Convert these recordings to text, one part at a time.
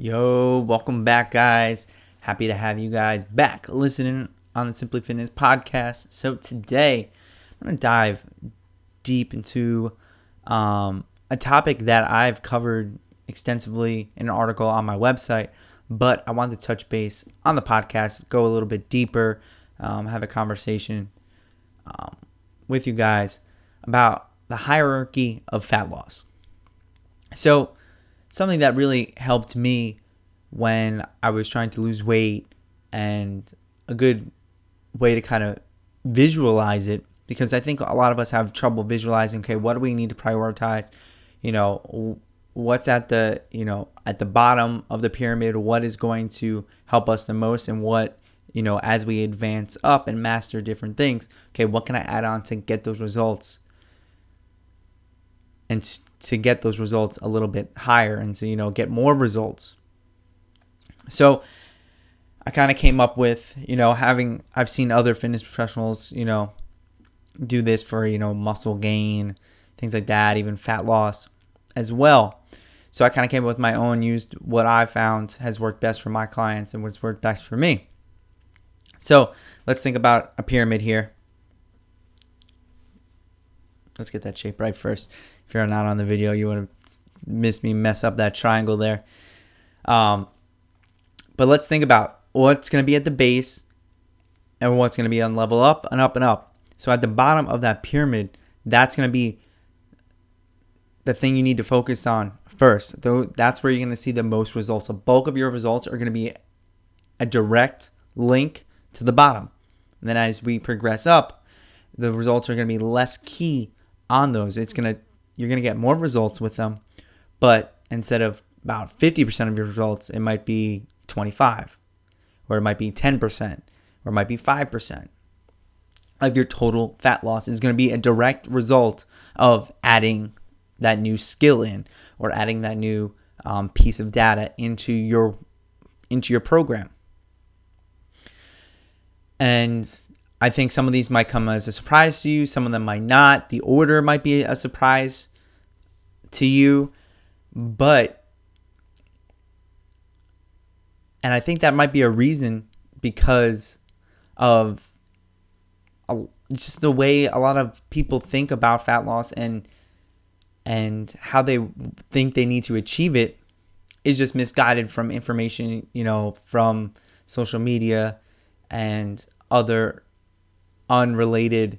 Yo, welcome back, guys. Happy to have you guys back listening on the Simply Fitness podcast. So today, I'm going to dive deep into a topic that I've covered extensively in an article on my website, but I wanted to touch base on the podcast, go a little bit deeper, have a conversation with you guys about the hierarchy of fat loss. So something that really helped me when I was trying to lose weight, and a good way to kind of visualize it, because I think a lot of us have trouble visualizing, okay, what do we need to prioritize? What's at the bottom of the pyramid, what is going to help us the most, and what, as we advance up and master different things, okay, what can I add on to get those results? And to get those results a little bit higher, and to get more results. So I kind of came up with I've seen other fitness professionals do this for muscle gain, things like that, even fat loss as well. So I kind of came up with my own, used what I found has worked best for my clients and what's worked best for me. So let's think about a pyramid here. Let's get that shape right first. If you're not on the video, you would have missed me mess up that triangle there. But let's think about what's going to be at the base and what's going to be on level up and up and up. So at the bottom of that pyramid, that's going to be the thing you need to focus on first. Though that's where you're going to see the most results. The bulk of your results are going to be a direct link to the bottom. And then as we progress up, the results are going to be less key on those. You're going to get more results with them, but instead of about 50% of your results, it might be 25, or it might be 10%, or it might be 5% of your total fat loss is going to be a direct result of adding that new skill in, or adding that new piece of data into your program. And I think some of these might come as a surprise to you. Some of them might not. The order might be a surprise to you. And I think that might be a reason, because of just the way a lot of people think about fat loss and how they think they need to achieve it is just misguided from information, from social media and other unrelated,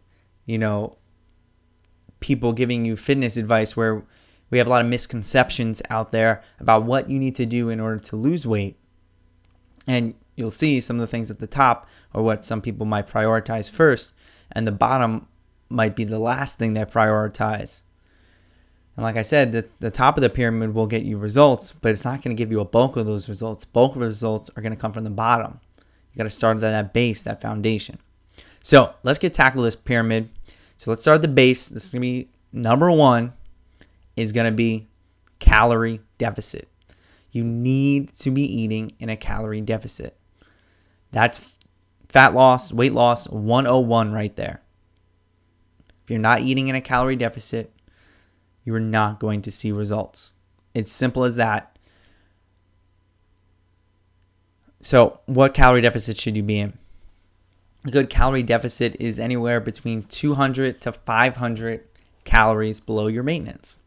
people giving you fitness advice, where we have a lot of misconceptions out there about what you need to do in order to lose weight. And you'll see some of the things at the top are what some people might prioritize first, and the bottom might be the last thing they prioritize. And like I said, the top of the pyramid will get you results, but it's not going to give you a bulk of those results. Bulk of the results are going to come from the bottom. You got to start at that base, that foundation. So let's tackle this pyramid. So let's start at the base. This is going to be number one, is going to be calorie deficit. You need to be eating in a calorie deficit. That's fat loss, weight loss 101 right there. If you're not eating in a calorie deficit, you are not going to see results. It's simple as that. So what calorie deficit should you be in? A good calorie deficit is anywhere between 200 to 500 calories below your maintenance.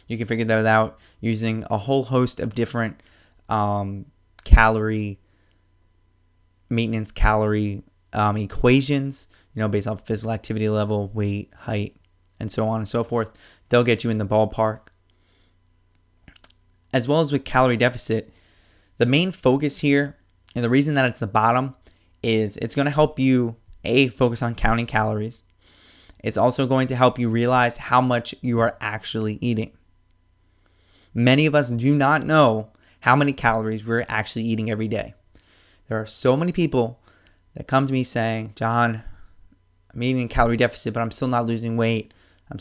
You can figure that out using a whole host of different maintenance calorie equations, based off physical activity level, weight, height, and so on and so forth. They'll get you in the ballpark. As well as with calorie deficit, the main focus here, and the reason that it's the bottom, is it's going to help you, focus on counting calories. It's also going to help you realize how much you are actually eating. Many of us do not know how many calories we're actually eating every day. There are so many people that come to me saying, John, I'm eating a calorie deficit, but I'm still not losing weight. I'm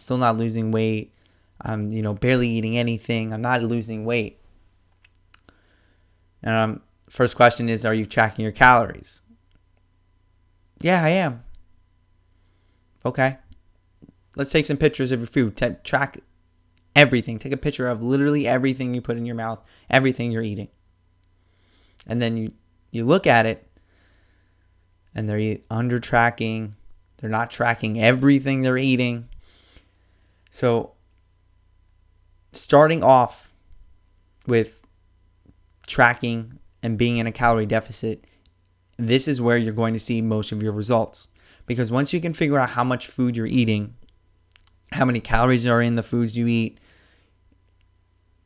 barely eating anything. I'm not losing weight. And first question is, are you tracking your calories? Yeah, I am. Okay. Let's take some pictures of your food. Track everything. Take a picture of literally everything you put in your mouth, everything you're eating. And then you look at it and they're under tracking. They're not tracking everything they're eating. So starting off with tracking and being in a calorie deficit, this is where you're going to see most of your results. Because once you can figure out how much food you're eating, how many calories are in the foods you eat,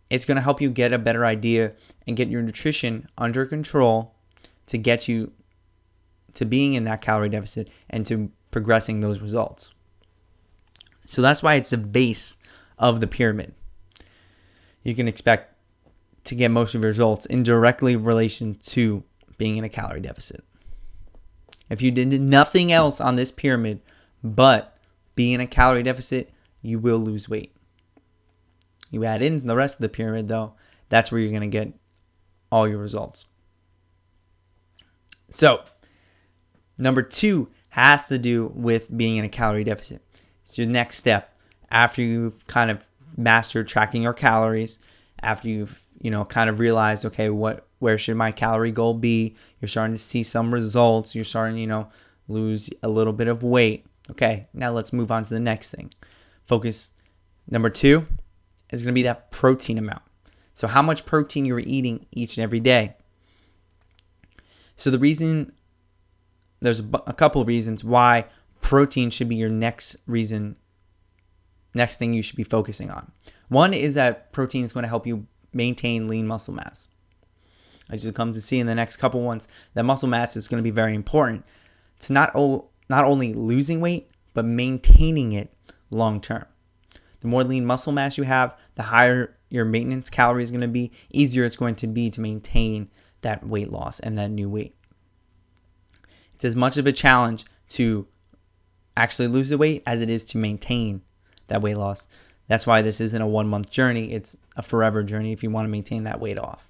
it's going to help you get a better idea and get your nutrition under control to get you to being in that calorie deficit and to progressing those results. So that's why it's the base of the pyramid. You can expect to get most of your results in directly relation to being in a calorie deficit. If you did nothing else on this pyramid but be in a calorie deficit, you will lose weight. You add in the rest of the pyramid though, that's where you're going to get all your results. So, number 2 has to do with being in a calorie deficit. It's your next step after you've kind of mastered tracking your calories, after you've kind of realized, okay, where should my calorie goal be? You're starting to see some results. You're starting, lose a little bit of weight. Okay, now let's move on to the next thing. Focus. Number 2 is going to be that protein amount. So how much protein you're eating each and every day. So there's a couple of reasons why protein should be your next thing you should be focusing on. One is that protein is going to help you maintain lean muscle mass. As you'll come to see in the next couple ones, that muscle mass is going to be very important. It's not only losing weight, but maintaining it long term. The more lean muscle mass you have, the higher your maintenance calorie is going to be, easier it's going to be to maintain that weight loss and that new weight. It's as much of a challenge to actually lose the weight as it is to maintain that weight loss. That's why this isn't a 1-month journey. It's a forever journey if you want to maintain that weight off.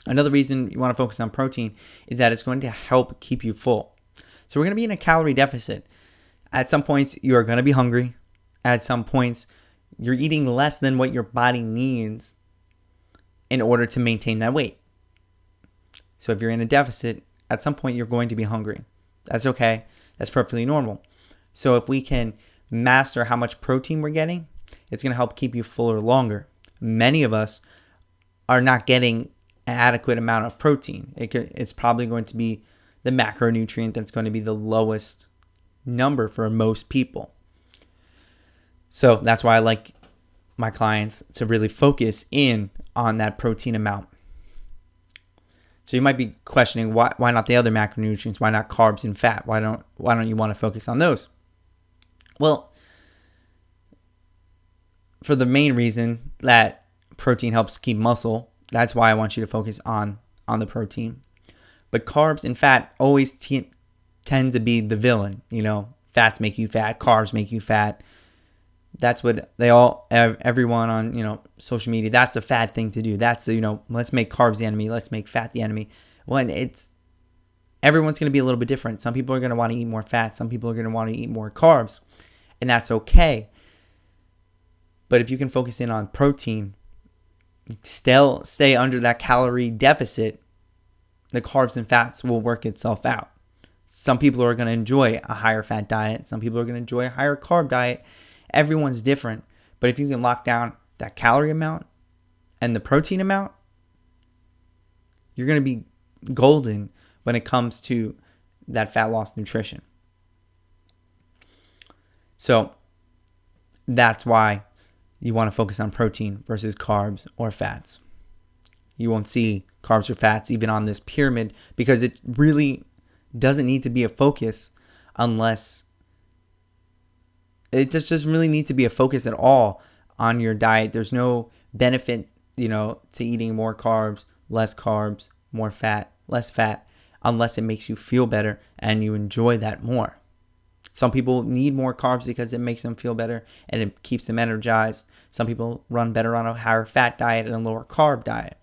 Another reason you want to focus on protein is that it's going to help keep you full. So we're going to be in a calorie deficit. At some points, you are going to be hungry. At some points, you're eating less than what your body needs in order to maintain that weight. So if you're in a deficit, at some point you're going to be hungry. That's okay. That's perfectly normal. So if we can master how much protein we're getting, it's going to help keep you fuller longer. Many of us are not getting an adequate amount of protein. It's probably going to be the macronutrient that's going to be the lowest number for most people. So that's why I like my clients to really focus in on that protein amount. So you might be questioning why not the other macronutrients? Why not carbs and fat? Why don't you want to focus on those? Well, for the main reason that protein helps keep muscle, that's why I want you to focus on the protein. But carbs and fat always tend to be the villain. Fats make you fat, carbs make you fat. That's what everyone on, social media, that's a fad thing to do. That's, let's make carbs the enemy. Let's make fat the enemy. When everyone's going to be a little bit different. Some people are going to want to eat more fat. Some people are going to want to eat more carbs. And that's okay. But if you can focus in on protein, still stay under that calorie deficit, the carbs and fats will work itself out. Some people are going to enjoy a higher fat diet. Some people are going to enjoy a higher carb diet. Everyone's different. But if you can lock down that calorie amount and the protein amount, you're going to be golden when it comes to that fat loss nutrition. So that's why you want to focus on protein versus carbs or fats. You won't see carbs or fats even on this pyramid because it really doesn't need to be a focus unless it just doesn't really need to be a focus at all on your diet. There's no benefit, to eating more carbs, more fat, less fat, unless it makes you feel better and you enjoy that more. Some people need more carbs because it makes them feel better and it keeps them energized. Some people run better on a higher fat diet and a lower carb diet.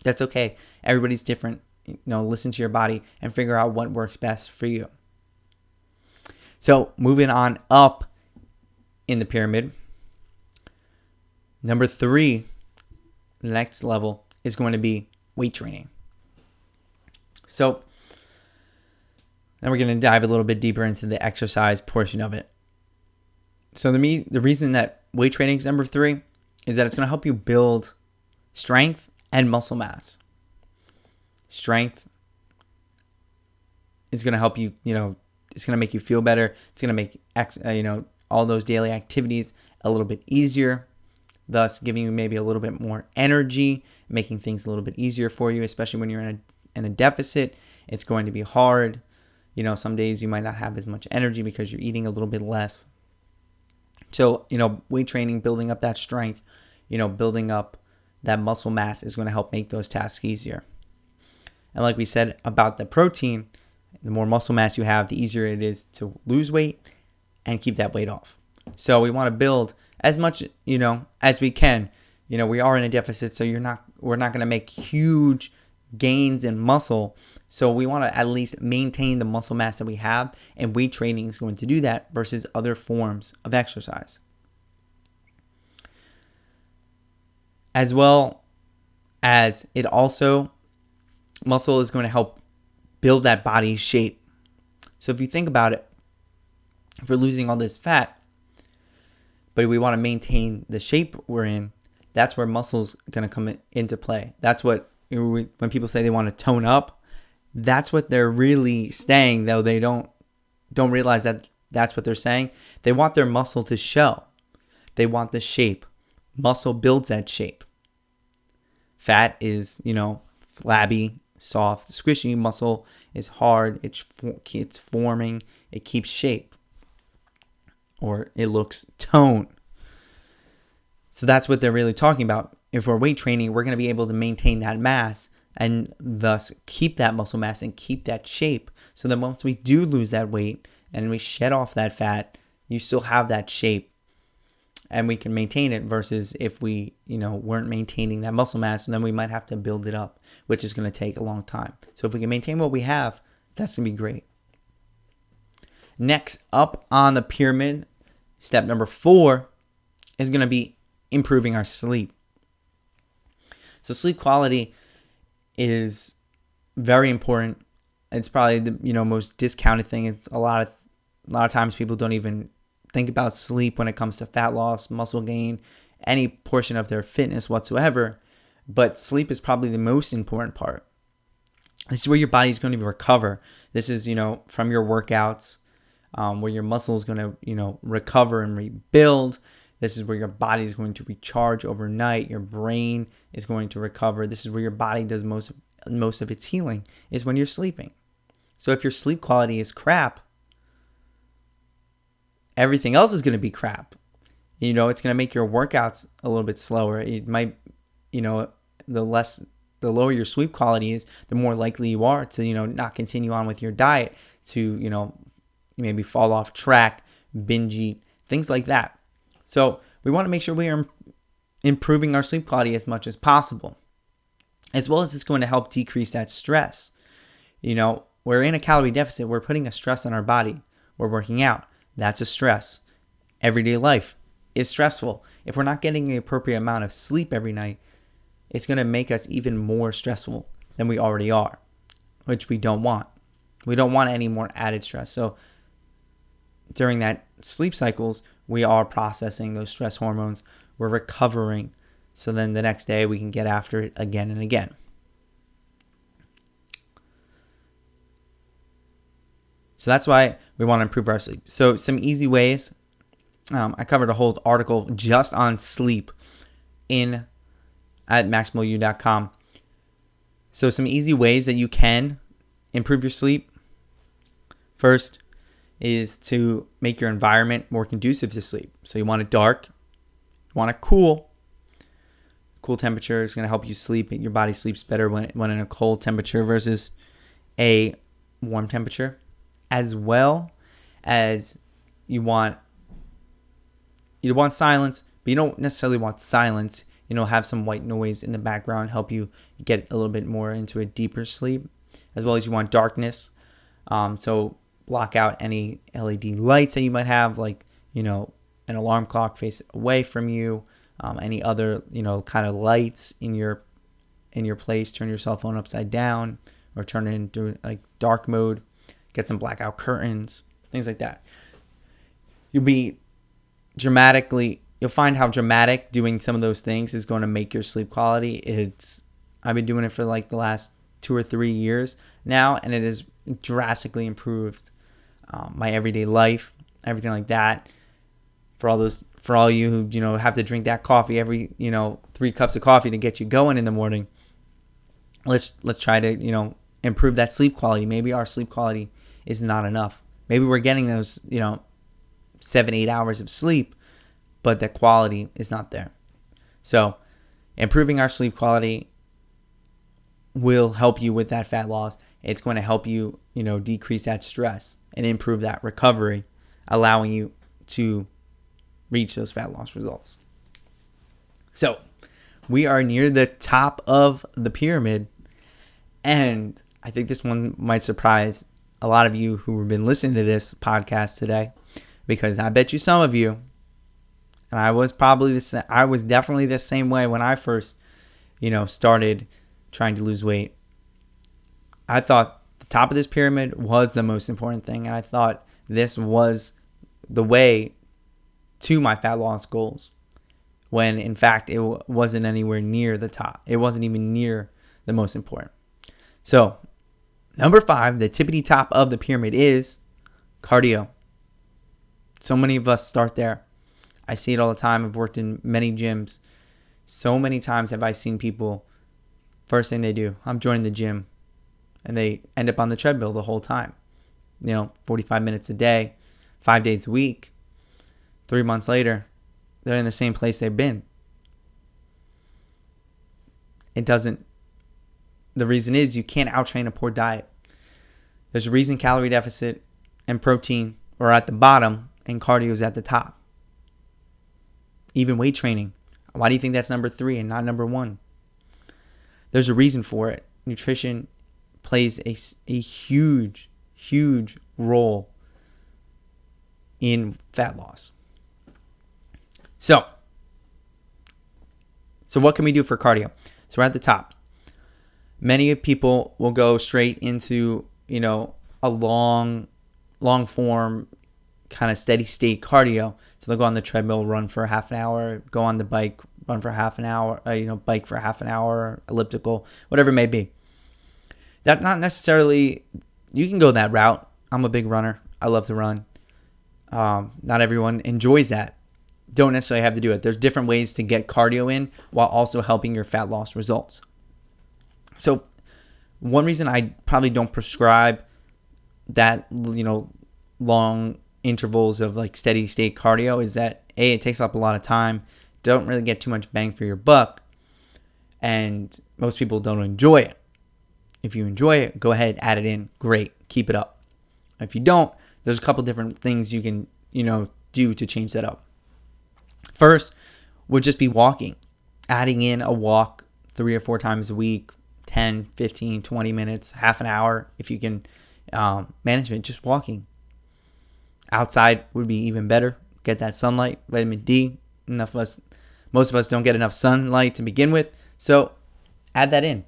That's okay. Everybody's different. Listen to your body and figure out what works best for you. So moving on up in the pyramid, number 3, the next level is going to be weight training. So now we're going to dive a little bit deeper into the exercise portion of it. So the reason that weight training is number 3 is that it's going to help you build strength and muscle mass. Strength is going to help you, it's going to make you feel better. It's going to make, all those daily activities a little bit easier, thus giving you maybe a little bit more energy, making things a little bit easier for you, especially when you're in a deficit. It's going to be hard. Some days you might not have as much energy because you're eating a little bit less. So, weight training, building up that strength, building up that muscle mass is going to help make those tasks easier. And like we said about the protein, the more muscle mass you have, the easier it is to lose weight and keep that weight off. So we want to build as much, as we can. We are in a deficit, so we're not going to make huge gains in muscle. So we want to at least maintain the muscle mass that we have, and weight training is going to do that versus other forms of exercise. As well as muscle is going to help build that body shape. So if you think about it, if we're losing all this fat, but we want to maintain the shape we're in, that's where muscle's going to come into play. That's what, when people say they want to tone up, that's what they're really saying, though they don't realize that that's what they're saying. They want their muscle to show. They want the shape. Muscle builds that shape. Fat is, flabby, soft, squishy. Muscle is hard. It's forming. It keeps shape. Or it looks toned. So that's what they're really talking about. If we're weight training, we're going to be able to maintain that mass and thus keep that muscle mass and keep that shape. So that once we do lose that weight and we shed off that fat, you still have that shape and we can maintain it, versus if we, weren't maintaining that muscle mass, and then we might have to build it up, which is going to take a long time. So if we can maintain what we have, that's going to be great. Next up on the pyramid, step number 4 is going to be improving our sleep. So sleep quality is very important. It's probably the most discounted thing. It's a lot of times people don't even think about sleep when it comes to fat loss, muscle gain, any portion of their fitness whatsoever. But sleep is probably the most important part. This is where your body's going to recover. This is, from your workouts, where your muscle is going to, recover and rebuild. This is where your body is going to recharge overnight. Your brain is going to recover. This is where your body does most of its healing, is when you're sleeping. So if your sleep quality is crap, everything else is going to be crap. It's going to make your workouts a little bit slower. It might, the lower your sleep quality is, the more likely you are to, not continue on with your diet, to, maybe fall off track, binge eat, things like that. So we want to make sure we are improving our sleep quality as much as possible, as well as it's going to help decrease that stress. We're in a calorie deficit. We're putting a stress on our body. We're working out. That's a stress. Everyday life is stressful. If we're not getting the appropriate amount of sleep every night, it's going to make us even more stressful than we already are, which we don't want. We don't want any more added stress. So during that sleep cycles, we are processing those stress hormones. We're recovering. So then the next day we can get after it again and again. So that's why we want to improve our sleep. So some easy ways. I covered a whole article just on sleep at maximallou.com. So some easy ways that you can improve your sleep. First is to make your environment more conducive to sleep. So you want it dark, you want it cool. Cool temperature is going to help you sleep. Your body sleeps better when in a cold temperature versus a warm temperature. As well as you want silence, but you don't necessarily want silence. Have some white noise in the background, help you get a little bit more into a deeper sleep. As well as you want darkness. So block out any LED lights that you might have, like, an alarm clock face away from you, any other, kind of lights in your in your place, turn your cell phone upside down, or turn it into like dark mode, get some blackout curtains, things like that. You'll find how dramatic doing some of those things is going to make your sleep quality. I've been doing it for like the last 2 or 3 years now, and it has drastically improved my everyday life, everything like that. For all you who have to drink that coffee every 3 cups of coffee to get you going in the morning, let's try to improve that sleep quality. Maybe our sleep quality is not enough. Maybe we're getting those 7-8 hours of sleep, but the quality is not there. So improving our sleep quality will help you with that fat loss. It's going to help you, decrease that stress and improve that recovery, allowing you to reach those fat loss results. So we are near the top of the pyramid, and I think this one might surprise a lot of you who have been listening to this podcast today, because I bet you some of you, and I was definitely the same way when I first, started trying to lose weight. I thought the top of this pyramid was the most important thing, and I thought this was the way to my fat loss goals, when in fact it wasn't anywhere near the top. It wasn't even near the most important. So number 5, the tippity top of the pyramid, is cardio. So many of us start there. I see it all the time. I've worked in many gyms. So many times have I seen people, first thing they do, I'm joining the gym, and they end up on the treadmill the whole time. 45 minutes a day, 5 days a week. 3 months later, they're in the same place they've been. The reason is you can't outtrain a poor diet. There's a reason calorie deficit and protein are at the bottom and cardio is at the top. Even weight training. Why do you think that's number 3 and not number 1? There's a reason for it. Nutrition plays a huge, huge role in fat loss. So what can we do for cardio? So we're at the top. Many people will go straight into, a long form kind of steady state cardio. So they'll go on the treadmill, run for half an hour, go on the bike, run for half an hour, bike for half an hour, elliptical, whatever it may be. That not necessarily, you can go that route. I'm a big runner. I love to run. Not everyone enjoys that. Don't necessarily have to do it. There's different ways to get cardio in while also helping your fat loss results. So one reason I probably don't prescribe that, long intervals of like steady state cardio is that it takes up a lot of time. Don't really get too much bang for your buck. And most people don't enjoy it. If you enjoy it, go ahead, add it in. Great. Keep it up. If you don't, there's a couple different things you can, do to change that up. First would just be walking. Adding in a walk 3 or 4 times a week, 10, 15, 20 minutes, half an hour, if you can manage it, just walking. Outside would be even better. Get that sunlight, vitamin D. Most of us don't get enough sunlight to begin with, so add that in.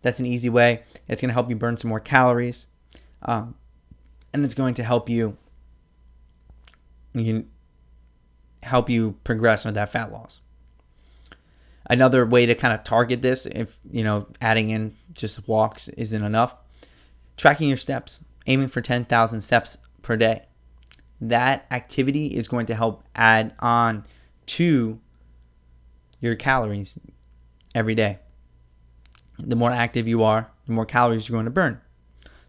That's an easy way. It's going to help you burn some more calories, and it's going to help you progress with that fat loss. Another way to kind of target this, if adding in just walks isn't enough, tracking your steps, aiming for 10,000 steps per day. That activity is going to help add on to your calories every day. The more active you are, the more calories you're going to burn.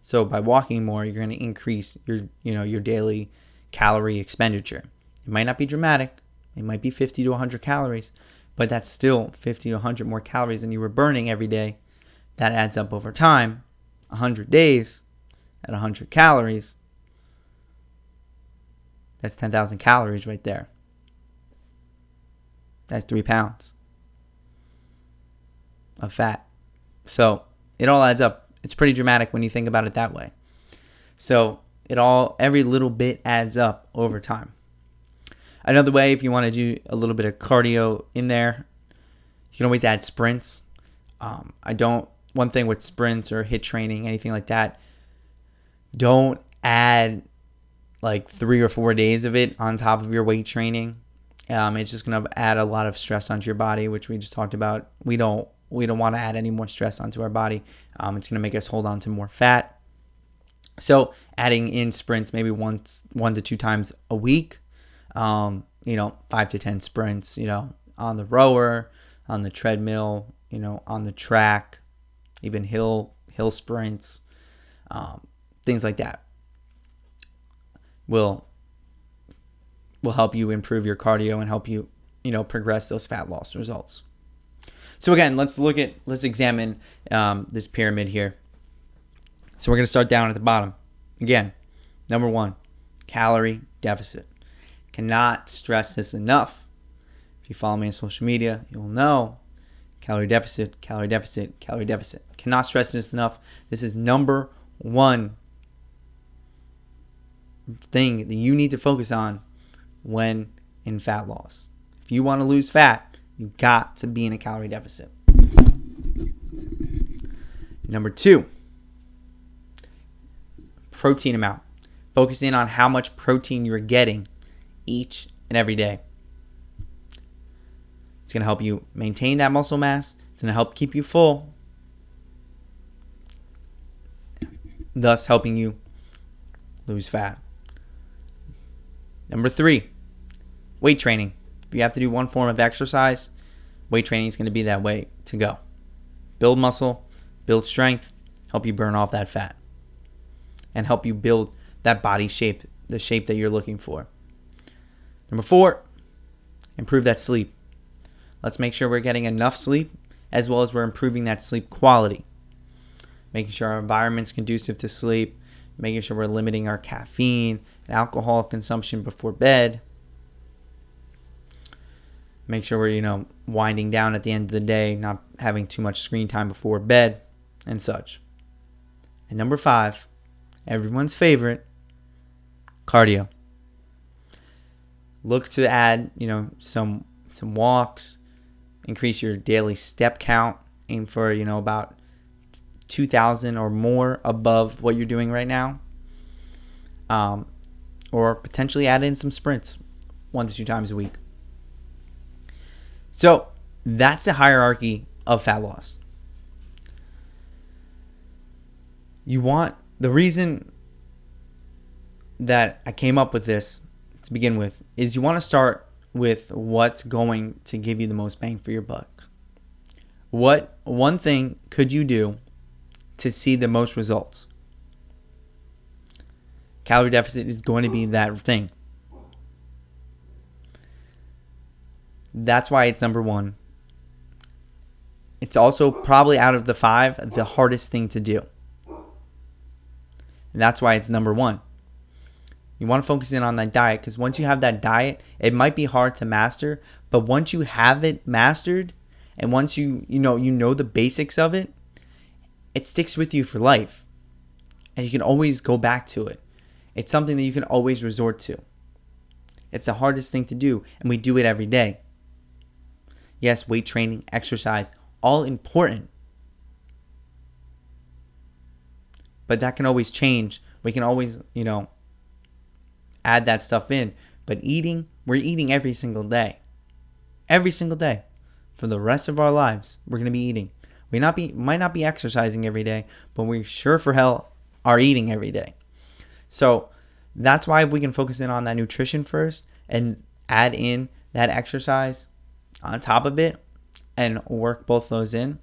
So by walking more, you're going to increase your daily calorie expenditure. It might not be dramatic. It might be 50 to 100 calories, but that's still 50 to 100 more calories than you were burning every day. That adds up over time. 100 days at 100 calories. That's 10,000 calories right there. That's 3 pounds of fat. So it all adds up. It's pretty dramatic when you think about it that way. So every little bit adds up over time. Another way, if you want to do a little bit of cardio in there, you can always add sprints. One thing with sprints or HIIT training, anything like that, don't add like 3 or 4 days of it on top of your weight training. It's just going to add a lot of stress onto your body, which we just talked about. We don't want to add any more stress onto our body. It's going to make us hold on to more fat. So adding in sprints maybe 1 to 2 times a week, 5 to 10 sprints, on the rower, on the treadmill, on the track, even hill sprints, things like that will help you improve your cardio and help you, progress those fat loss results. So again, let's examine this pyramid here. So we're going to start down at the bottom. Again, number 1, calorie deficit. Cannot stress this enough. If you follow me on social media, you'll know calorie deficit, calorie deficit, calorie deficit. Cannot stress this enough. This is number 1 thing that you need to focus on when in fat loss. If you want to lose fat, you got to be in a calorie deficit. Number 2, protein amount. Focus in on how much protein you're getting each and every day. It's going to help you maintain that muscle mass. It's going to help keep you full, thus helping you lose fat. Number 3, weight training. If you have to do one form of exercise, weight training is going to be that way to go. Build muscle, build strength, help you burn off that fat, and help you build that body shape, the shape that you're looking for. Number 4, improve that sleep. Let's make sure we're getting enough sleep, as well as we're improving that sleep quality. Making sure our environment's conducive to sleep, making sure we're limiting our caffeine and alcohol consumption before bed. Make sure we're, winding down at the end of the day, not having too much screen time before bed and such. And number 5, everyone's favorite, cardio. Look to add, some walks, increase your daily step count, aim for, about 2,000 or more above what you're doing right now. Or potentially add in some sprints 1 to 2 times a week. So that's the hierarchy of fat loss. The reason that I came up with this to begin with is you want to start with what's going to give you the most bang for your buck. What one thing could you do to see the most results? Calorie deficit is going to be that thing. That's why it's number 1. It's also probably out of the 5 the hardest thing to do. And that's why it's number 1. You want to focus in on that diet, because once you have that diet, it might be hard to master, but once you have it mastered, and once you know the basics of it, it sticks with you for life. And you can always go back to it. It's something that you can always resort to. It's the hardest thing to do, and we do it every day. Yes, weight training, exercise, all important. But that can always change. We can always, add that stuff in. But we're eating every single day. Every single day. For the rest of our lives, we're going to be eating. We might not be exercising every day, but we sure for hell are eating every day. So that's why if we can focus in on that nutrition first and add in that exercise on top of it and work both those in,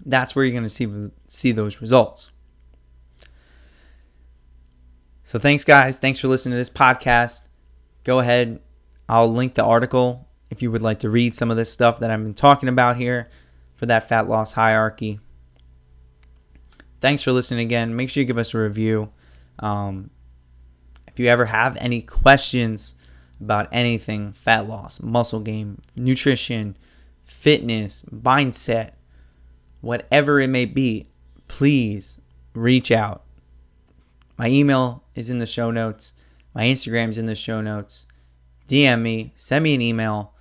that's where you're going to see those results. So thanks, guys. Thanks for listening to this podcast. Go ahead. I'll link the article if you would like to read some of this stuff that I've been talking about here for that fat loss hierarchy. Thanks for listening again. Make sure you give us a review. If you ever have any questions about anything, fat loss, muscle gain, nutrition, fitness, mindset, whatever it may be, please reach out. My email is in the show notes. My Instagram is in the show notes. DM me, send me an email.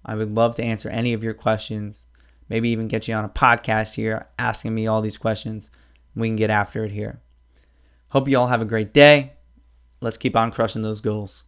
I would love to answer any of your questions. Maybe even get you on a podcast here asking me all these questions. We can get after it here. Hope you all have a great day. Let's keep on crushing those goals.